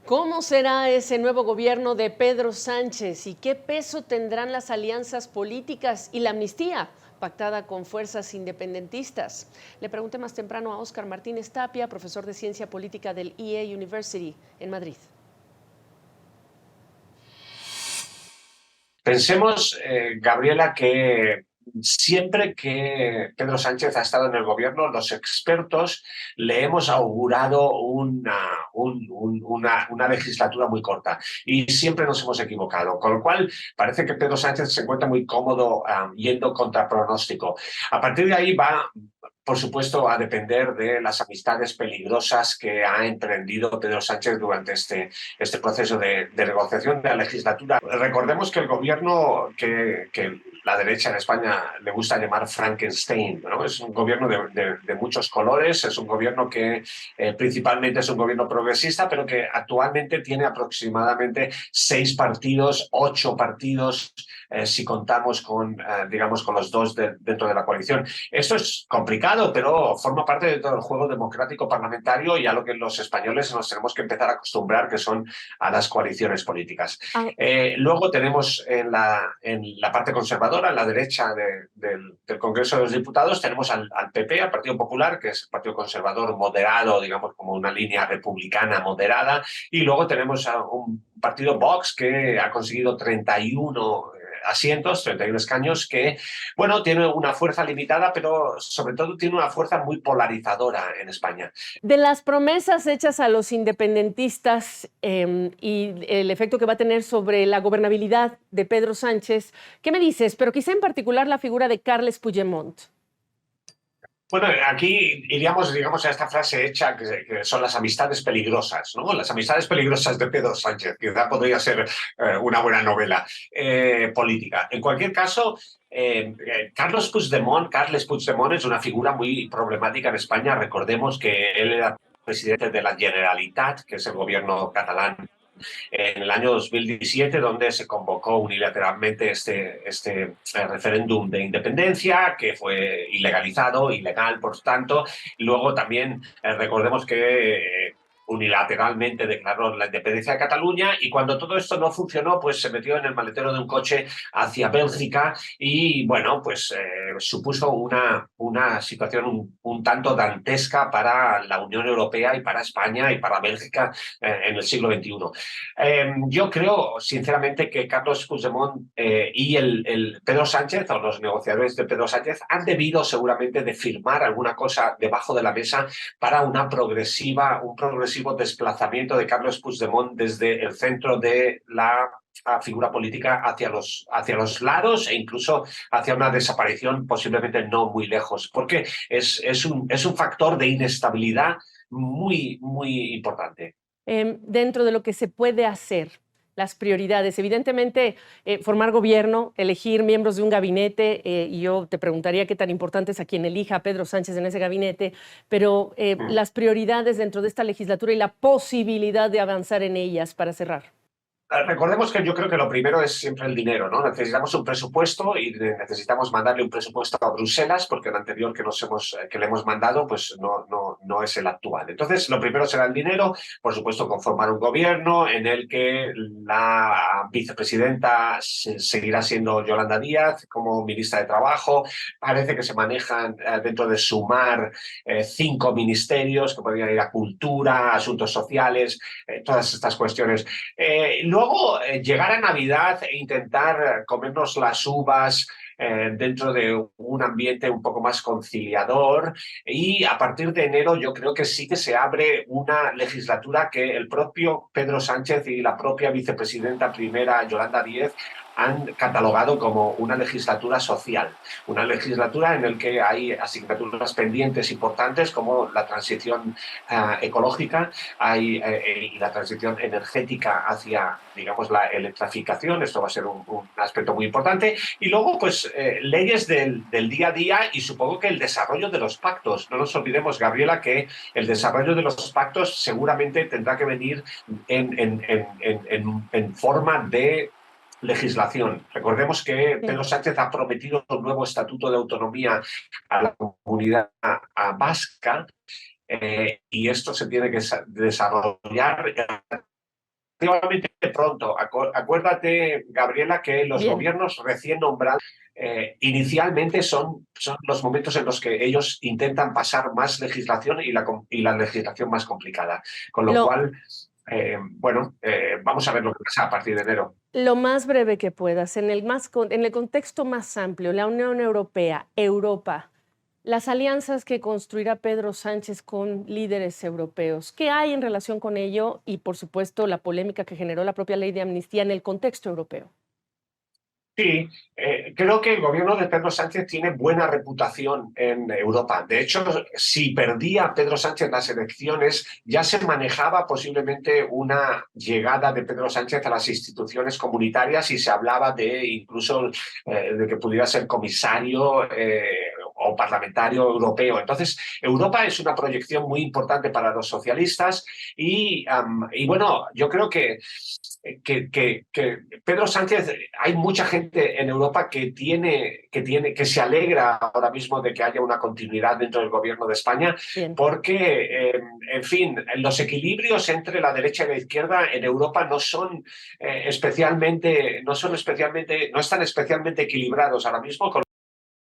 ¿Cómo será ese nuevo gobierno de Pedro Sánchez y qué peso tendrán las alianzas políticas y la amnistía pactada con fuerzas independentistas? Le pregunté más temprano a Óscar Martínez Tapia, profesor de Ciencia Política del EA University en Madrid. Pensemos, Gabriela, que siempre que Pedro Sánchez ha estado en el gobierno, los expertos le hemos augurado una legislatura muy corta y siempre nos hemos equivocado, con lo cual parece que Pedro Sánchez se encuentra muy cómodo yendo contra pronóstico. A partir de ahí va, por supuesto, a depender de las amistades peligrosas que ha emprendido Pedro Sánchez durante este proceso de negociación de la legislatura. Recordemos que el gobierno que la derecha en España le gusta llamar Frankenstein, ¿no? Es un gobierno de muchos colores, es un gobierno que principalmente es un gobierno progresista, pero que actualmente tiene aproximadamente 6 partidos, 8 partidos, si contamos digamos, con los dos dentro de la coalición. Esto es complicado, pero forma parte de todo el juego democrático parlamentario y a lo que los españoles nos tenemos que empezar a acostumbrar, que son a las coaliciones políticas. Ah, Luego tenemos en la parte conservadora, en la derecha del Congreso de los Diputados, tenemos al PP, al Partido Popular, que es el Partido Conservador moderado, digamos, como una línea republicana moderada, y luego tenemos a un partido Vox que ha conseguido 31 asientos, 31 escaños, que, bueno, tiene una fuerza limitada, pero sobre todo tiene una fuerza muy polarizadora en España. de las promesas hechas a los independentistas y el efecto que va a tener sobre la gobernabilidad de Pedro Sánchez, ¿qué me dices? Pero quizá en particular la figura de Carles Puigdemont. Bueno, aquí iríamos, digamos, a esta frase hecha que son las amistades peligrosas, ¿no? Las amistades peligrosas de Pedro Sánchez, quizá podría ser una buena novela política. En cualquier caso, Carles Puigdemont es una figura muy problemática en España. Recordemos que él era presidente de la Generalitat, que es el gobierno catalán en el año 2017, donde se convocó unilateralmente este referéndum de independencia, que fue ilegalizado, ilegal, por tanto. Luego también recordemos que unilateralmente declaró la independencia de Cataluña y cuando todo esto no funcionó, pues se metió en el maletero de un coche hacia Bélgica y, bueno, pues supuso una situación un tanto dantesca para la Unión Europea y para España y para Bélgica en el siglo XXI. Yo creo, sinceramente, que Carles Puigdemont y el Pedro Sánchez, o los negociadores de Pedro Sánchez, han debido seguramente de firmar alguna cosa debajo de la mesa para un progresivo desplazamiento de Carles Puigdemont desde el centro de la figura política hacia los lados e incluso hacia una desaparición posiblemente no muy lejos, porque es un factor de inestabilidad muy, muy importante. Dentro de lo que se puede hacer, las prioridades. Evidentemente, formar gobierno, elegir miembros de un gabinete, y yo te preguntaría qué tan importante es a quien elija a Pedro Sánchez en ese gabinete, pero las prioridades dentro de esta legislatura y la posibilidad de avanzar en ellas para cerrar. Recordemos que yo creo que lo primero es siempre el dinero, ¿no? Necesitamos un presupuesto y necesitamos mandarle un presupuesto a Bruselas porque el anterior que le hemos mandado pues no es el actual. Entonces, lo primero será el dinero, por supuesto, conformar un gobierno en el que la vicepresidenta seguirá siendo Yolanda Díaz como ministra de Trabajo. Parece que se manejan dentro de Sumar 5 ministerios que podrían ir a Cultura, Asuntos Sociales, todas estas cuestiones. Luego, llegar a Navidad e intentar comernos las uvas dentro de un ambiente un poco más conciliador y a partir de enero yo creo que sí que se abre una legislatura que el propio Pedro Sánchez y la propia vicepresidenta primera Yolanda Díez han catalogado como una legislatura social, una legislatura en la que hay asignaturas pendientes importantes como la transición ecológica y la transición energética hacia, digamos, la electrificación. Esto va a ser un aspecto muy importante. Y luego, pues, leyes del día a día y supongo que el desarrollo de los pactos. No nos olvidemos, Gabriela, que el desarrollo de los pactos seguramente tendrá que venir en forma de legislación. Recordemos que Pedro Sánchez ha prometido un nuevo estatuto de autonomía a la comunidad vasca y esto se tiene que desarrollar relativamente pronto. Acuérdate, Gabriela, que los Bien. gobiernos recién nombrados inicialmente son los momentos en los que ellos intentan pasar más legislación y la legislación más complicada. Con lo Lo, cual, vamos a ver lo que pasa a partir de enero. lo más breve que puedas, en el contexto más amplio, la Unión Europea, Europa, las alianzas que construirá Pedro Sánchez con líderes europeos. ¿Qué hay en relación con ello? Y, por supuesto, la polémica que generó la propia ley de amnistía en el contexto europeo. Sí, creo que el gobierno de Pedro Sánchez tiene buena reputación en Europa. De hecho, si perdía Pedro Sánchez las elecciones, ya se manejaba posiblemente una llegada de Pedro Sánchez a las instituciones comunitarias y se hablaba de incluso de que pudiera ser comisario o parlamentario europeo. Entonces, Europa es una proyección muy importante para los socialistas y bueno, yo creo que Pedro Sánchez, hay mucha gente en Europa que se alegra ahora mismo de que haya una continuidad dentro del gobierno de España, Bien. porque, en fin, los equilibrios entre la derecha y la izquierda en Europa no están especialmente equilibrados ahora mismo.